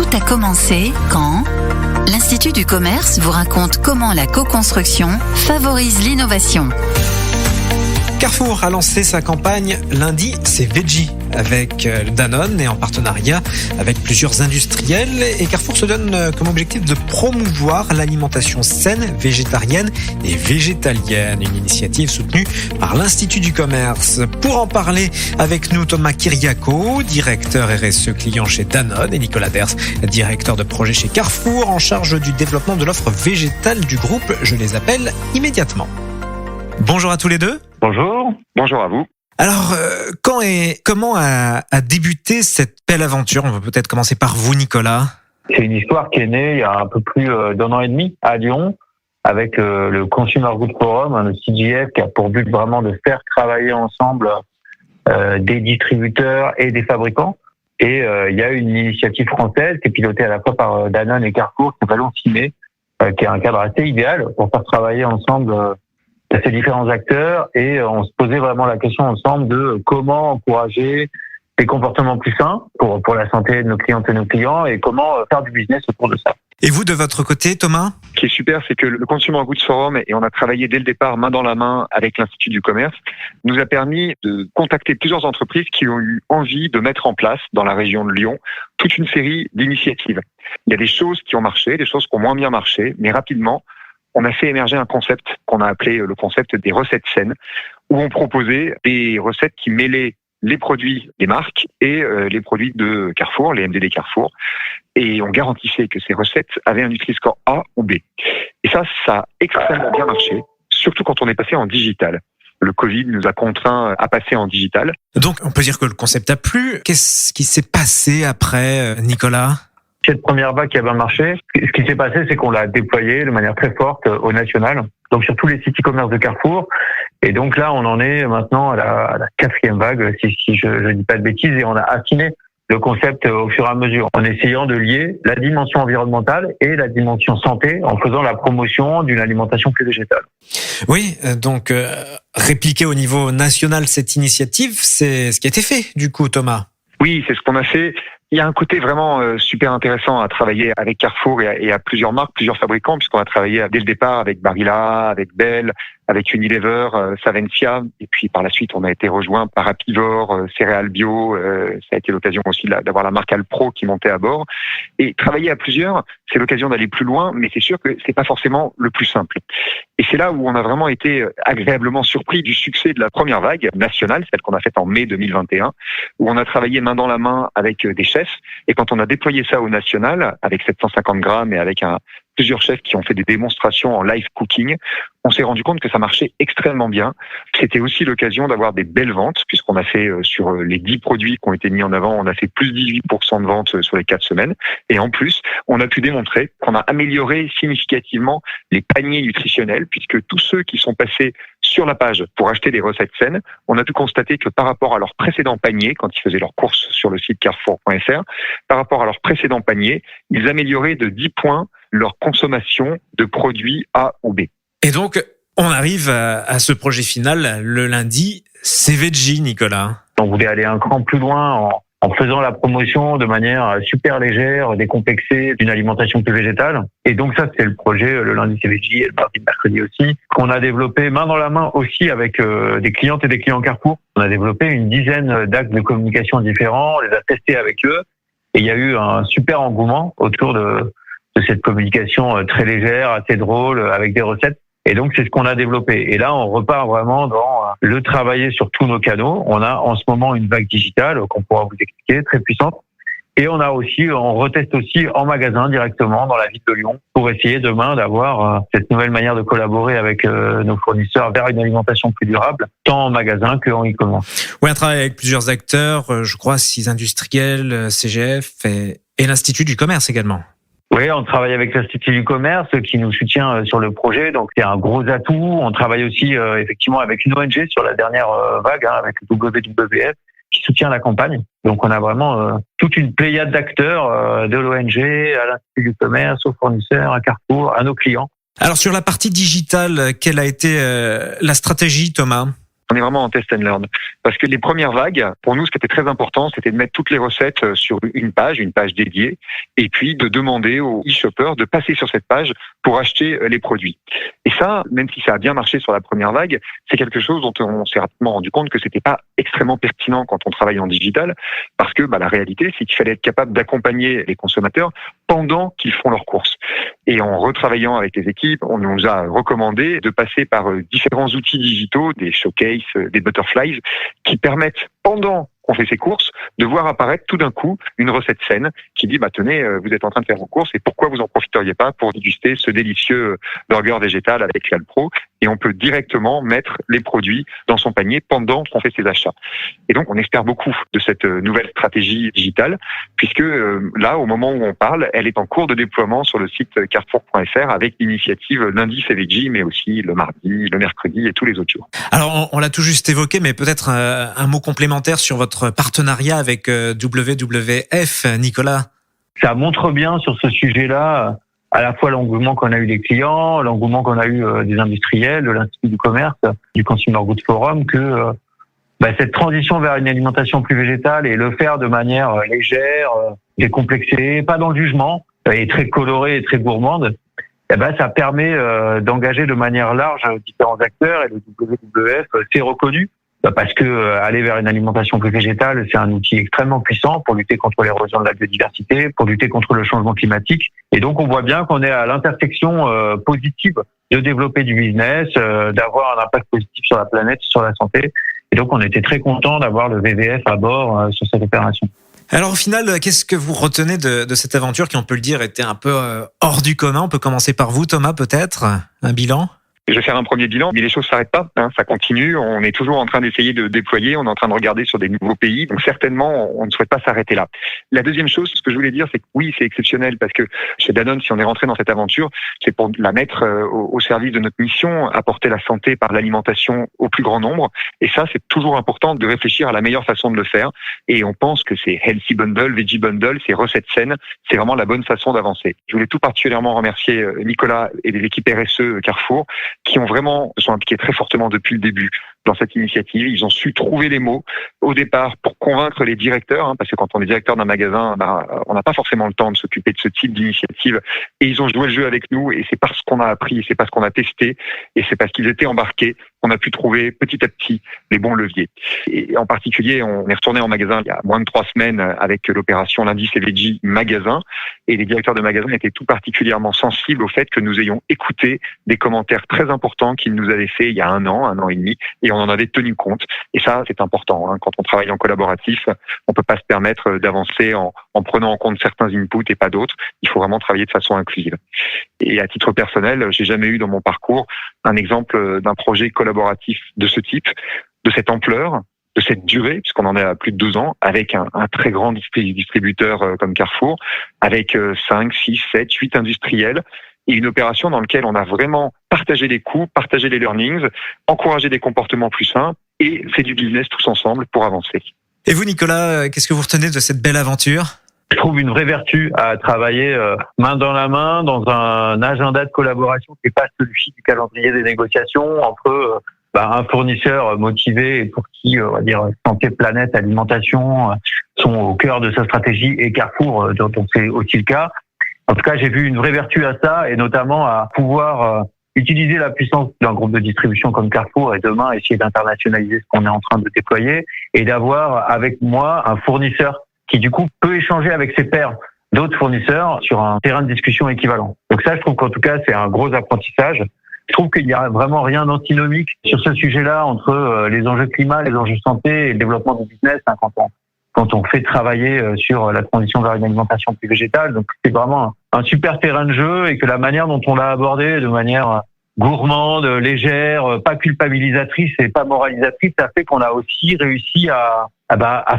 Tout a commencé quand l'Institut du commerce vous raconte comment la co-construction favorise l'innovation. Carrefour a lancé sa campagne lundi, c'est Veggie avec Danone et en partenariat avec plusieurs industriels. Et Carrefour se donne comme objectif de promouvoir l'alimentation saine, végétarienne et végétalienne. Une initiative soutenue par l'Institut du commerce. Pour en parler avec nous, Thomas Kiriakou, directeur RSE client chez Danone, et Nicolas Ders, directeur de projet chez Carrefour, en charge du développement de l'offre végétale du groupe. Je les appelle immédiatement. Bonjour à tous les deux. Bonjour. Bonjour à vous. Alors, quand et comment a débuté cette belle aventure ? On peut peut-être commencer par vous, Nicolas. C'est une histoire qui est née il y a un peu plus d'un an et demi à Lyon, avec le Consumer Goods Forum, le CGF, qui a pour but vraiment de faire travailler ensemble des distributeurs et des fabricants. Et il y a une initiative française qui est pilotée à la fois par Danone et Carrefour, qui s'appelle Cimé, qui est un cadre assez idéal pour faire travailler ensemble ces différents acteurs, et on se posait vraiment la question ensemble de comment encourager des comportements plus sains pour la santé de nos clientes et nos clients, et comment faire du business autour de ça. Et vous, de votre côté, Thomas ? Ce qui est super, c'est que le Consumer Goods Forum, et on a travaillé dès le départ main dans la main avec l'Institut du commerce, nous a permis de contacter plusieurs entreprises qui ont eu envie de mettre en place dans la région de Lyon toute une série d'initiatives. Il y a des choses qui ont marché, des choses qui ont moins bien marché, mais rapidement, on a fait émerger un concept qu'on a appelé le concept des recettes saines, où on proposait des recettes qui mêlaient les produits des marques et les produits de Carrefour, les MDD Carrefour, et on garantissait que ces recettes avaient un Nutri-Score A ou B. Et ça a extrêmement bien marché, surtout quand on est passé en digital. Le Covid nous a contraints à passer en digital. Donc, on peut dire que le concept a plu. Qu'est-ce qui s'est passé après, Nicolas ? Cette première vague qui a bien marché, ce qui s'est passé, c'est qu'on l'a déployé de manière très forte au national, donc sur tous les sites e-commerce de Carrefour. Et donc là, on en est maintenant à la quatrième vague, si je ne dis pas de bêtises, et on a affiné le concept au fur et à mesure, en essayant de lier la dimension environnementale et la dimension santé, en faisant la promotion d'une alimentation plus végétale. Oui, donc répliquer au niveau national cette initiative, c'est ce qui a été fait, du coup, Thomas. Oui, c'est ce qu'on a fait. Il y a un côté vraiment super intéressant à travailler avec Carrefour et à plusieurs marques, plusieurs fabricants, puisqu'on a travaillé dès le départ avec Barilla, avec Bell, avec Unilever, Savencia, et puis par la suite on a été rejoint par Apivor, Céréales Bio. Ça a été l'occasion aussi d'avoir la marque Alpro qui montait à bord. Et travailler à plusieurs, c'est l'occasion d'aller plus loin, mais c'est sûr que c'est pas forcément le plus simple. Et c'est là où on a vraiment été agréablement surpris du succès de la première vague nationale, celle qu'on a faite en mai 2021, où on a travaillé main dans la main avec des chefs. Et quand on a déployé ça au national, avec 750 grammes et avec plusieurs chefs qui ont fait des démonstrations en live cooking, on s'est rendu compte que ça marchait extrêmement bien. C'était aussi l'occasion d'avoir des belles ventes, puisqu'on a fait sur les 10 produits qui ont été mis en avant, on a fait plus 18% de ventes sur les 4 semaines. Et en plus, on a pu démontrer qu'on a amélioré significativement les paniers nutritionnels, puisque tous ceux qui sont passés sur la page pour acheter des recettes saines, on a pu constater que par rapport à leur précédent panier, quand ils faisaient leurs courses sur le site carrefour.fr, par rapport à leur précédent panier, ils amélioraient de 10 points leur consommation de produits A ou B. Et donc, on arrive à ce projet final le lundi, c'est Veggie, Nicolas. On voulait aller un cran plus loin en faisant la promotion de manière super légère, décomplexée, d'une alimentation plus végétale. Et donc ça, c'est le projet, le lundi c'est Veggie et le mardi, mercredi aussi, qu'on a développé main dans la main aussi avec des clientes et des clients Carrefour. On a développé une dizaine d'actes de communication différents, on les a testés avec eux, et il y a eu un super engouement autour de cette communication très légère, assez drôle, avec des recettes. Et donc, c'est ce qu'on a développé. Et là, on repart vraiment dans le travailler sur tous nos canaux. On a en ce moment une vague digitale qu'on pourra vous expliquer, très puissante. Et on reteste aussi en magasin directement dans la ville de Lyon pour essayer demain d'avoir cette nouvelle manière de collaborer avec nos fournisseurs vers une alimentation plus durable, tant en magasin qu'en e-commerce. Oui, un travail avec plusieurs acteurs, je crois 6 industriels, CGF et l'Institut du commerce également. Oui, on travaille avec l'Institut du commerce qui nous soutient sur le projet, donc c'est un gros atout. On travaille aussi effectivement avec une ONG sur la dernière vague, avec le WWF, qui soutient la campagne. Donc on a vraiment toute une pléiade d'acteurs, de l'ONG, à l'Institut du commerce, aux fournisseurs, à Carrefour, à nos clients. Alors sur la partie digitale, quelle a été la stratégie, Thomas ? On est vraiment en test and learn. Parce que les premières vagues, pour nous, ce qui était très important, c'était de mettre toutes les recettes sur une page dédiée, et puis de demander aux e-shoppers de passer sur cette page pour acheter les produits. Et ça, même si ça a bien marché sur la première vague, c'est quelque chose dont on s'est rapidement rendu compte que c'était pas extrêmement pertinent quand on travaille en digital, parce que la réalité, c'est qu'il fallait être capable d'accompagner les consommateurs pendant qu'ils font leurs courses. Et en retravaillant avec les équipes, on nous a recommandé de passer par différents outils digitaux, des showcases, des butterflies, qui permettent, pendant qu'on fait ses courses, de voir apparaître tout d'un coup une recette saine qui dit tenez, vous êtes en train de faire vos courses et pourquoi vous en profiteriez pas pour déguster ce délicieux burger végétal avec l'Alpro. Et on peut directement mettre les produits dans son panier pendant qu'on fait ses achats. Et donc on espère beaucoup de cette nouvelle stratégie digitale, puisque là, au moment où on parle, elle est en cours de déploiement sur le site carrefour.fr avec l'initiative lundi c'est veggie, mais aussi le mardi, le mercredi et tous les autres jours. Alors on l'a tout juste évoqué, mais peut-être un mot complémentaire sur votre partenariat avec WWF, Nicolas. Ça montre bien sur ce sujet-là à la fois l'engouement qu'on a eu des clients, l'engouement qu'on a eu des industriels, de l'Institut du commerce, du Consumer Goods Forum, que cette transition vers une alimentation plus végétale et le faire de manière légère, décomplexée, pas dans le jugement, et très colorée et très gourmande, ça permet d'engager de manière large différents acteurs, et le WWF c'est reconnu. Parce que aller vers une alimentation plus végétale, c'est un outil extrêmement puissant pour lutter contre l'érosion de la biodiversité, pour lutter contre le changement climatique. Et donc, on voit bien qu'on est à l'intersection positive de développer du business, d'avoir un impact positif sur la planète, sur la santé. Et donc, on était très content d'avoir le WWF à bord sur cette opération. Alors au final, qu'est-ce que vous retenez de cette aventure qui, on peut le dire, était un peu hors du commun? On peut commencer par vous, Thomas, peut-être? Un bilan? Je vais faire un premier bilan, mais les choses s'arrêtent pas, ça continue. On est toujours en train d'essayer de déployer, on est en train de regarder sur des nouveaux pays, donc certainement on ne souhaite pas s'arrêter là. La deuxième chose, ce que je voulais dire, c'est que oui, c'est exceptionnel parce que chez Danone, si on est rentré dans cette aventure, c'est pour la mettre au service de notre mission, apporter la santé par l'alimentation au plus grand nombre. Et ça, c'est toujours important de réfléchir à la meilleure façon de le faire. Et on pense que c'est Healthy Bundle, Veggie Bundle, c'est recettes saines, c'est vraiment la bonne façon d'avancer. Je voulais tout particulièrement remercier Nicolas et les équipes RSE Carrefour, qui se sont impliqués très fortement depuis le début dans cette initiative. Ils ont su trouver les mots au départ pour convaincre les directeurs, parce que quand on est directeur d'un magasin, on n'a pas forcément le temps de s'occuper de ce type d'initiative. Et ils ont joué le jeu avec nous, et c'est parce qu'on a appris, c'est parce qu'on a testé, et c'est parce qu'ils étaient embarqués qu'on a pu trouver petit à petit les bons leviers. Et en particulier, on est retourné en magasin il y a moins de 3 semaines avec l'opération Lundi c'est veggie magasin, et les directeurs de magasins étaient tout particulièrement sensibles au fait que nous ayons écouté des commentaires très importants qu'ils nous avaient fait il y a 1 an et demi, et on en avait tenu compte. Et ça, c'est important. Quand on travaille en collaboratif, on peut pas se permettre d'avancer en prenant en compte certains inputs et pas d'autres. Il faut vraiment travailler de façon inclusive. Et à titre personnel, j'ai jamais eu dans mon parcours un exemple d'un projet collaboratif de ce type, de cette ampleur, de cette durée, puisqu'on en est à plus de 2 ans, avec un très grand distributeur comme Carrefour, avec 5, 6, 7, 8 industriels, et une opération dans laquelle on a vraiment partagé les coûts, partagé les learnings, encouragé des comportements plus sains et fait du business tous ensemble pour avancer. Et vous, Nicolas, qu'est-ce que vous retenez de cette belle aventure? Je trouve une vraie vertu à travailler main dans la main dans un agenda de collaboration qui n'est pas celui du calendrier des négociations entre un fournisseur motivé et pour qui, on va dire, santé, planète, alimentation sont au cœur de sa stratégie, et Carrefour, dont c'est aussi le cas. En tout cas, j'ai vu une vraie vertu à ça, et notamment à pouvoir utiliser la puissance d'un groupe de distribution comme Carrefour, et demain essayer d'internationaliser ce qu'on est en train de déployer, et d'avoir avec moi un fournisseur qui du coup peut échanger avec ses pairs d'autres fournisseurs sur un terrain de discussion équivalent. Donc ça, je trouve qu'en tout cas, c'est un gros apprentissage. Je trouve qu'il n'y a vraiment rien d'antinomique sur ce sujet-là entre les enjeux climat, les enjeux santé et le développement du business quand on fait travailler sur la transition vers une alimentation plus végétale. Donc c'est vraiment un super terrain de jeu, et que la manière dont on l'a abordé de manière gourmande, légère, pas culpabilisatrice et pas moralisatrice, ça fait qu'on a aussi réussi à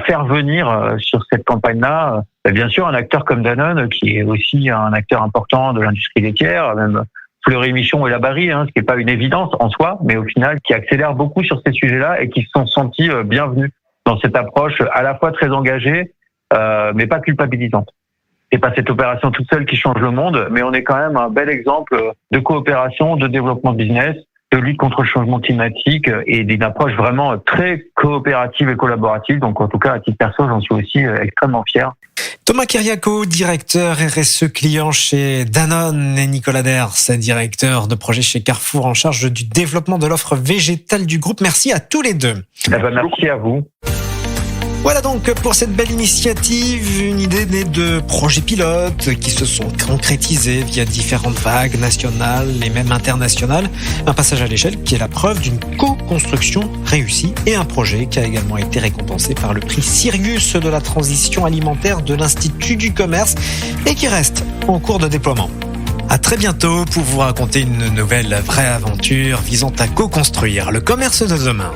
faire venir sur cette campagne-là, bien sûr, un acteur comme Danone, qui est aussi un acteur important de l'industrie laitière, même Fleury Michon et La Barry, ce qui n'est pas une évidence en soi, mais au final qui accélère beaucoup sur ces sujets-là et qui se sont sentis bienvenus dans cette approche à la fois très engagée, mais pas culpabilisante. C'est pas cette opération toute seule qui change le monde, mais on est quand même un bel exemple de coopération, de développement de business, de lutte contre le changement climatique et d'une approche vraiment très coopérative et collaborative. Donc en tout cas, à titre perso, j'en suis aussi extrêmement fier. Thomas Kiriakou, directeur RSE client chez Danone, et Nicolas Ders, directeur de projet chez Carrefour en charge du développement de l'offre végétale du groupe. Merci à tous les deux. Merci à vous. Voilà donc pour cette belle initiative, une idée née de projets pilotes qui se sont concrétisés via différentes vagues nationales et même internationales. Un passage à l'échelle qui est la preuve d'une co-construction réussie et un projet qui a également été récompensé par le prix Sirius de la transition alimentaire de l'Institut du commerce et qui reste en cours de déploiement. À très bientôt pour vous raconter une nouvelle vraie aventure visant à co-construire le commerce de demain.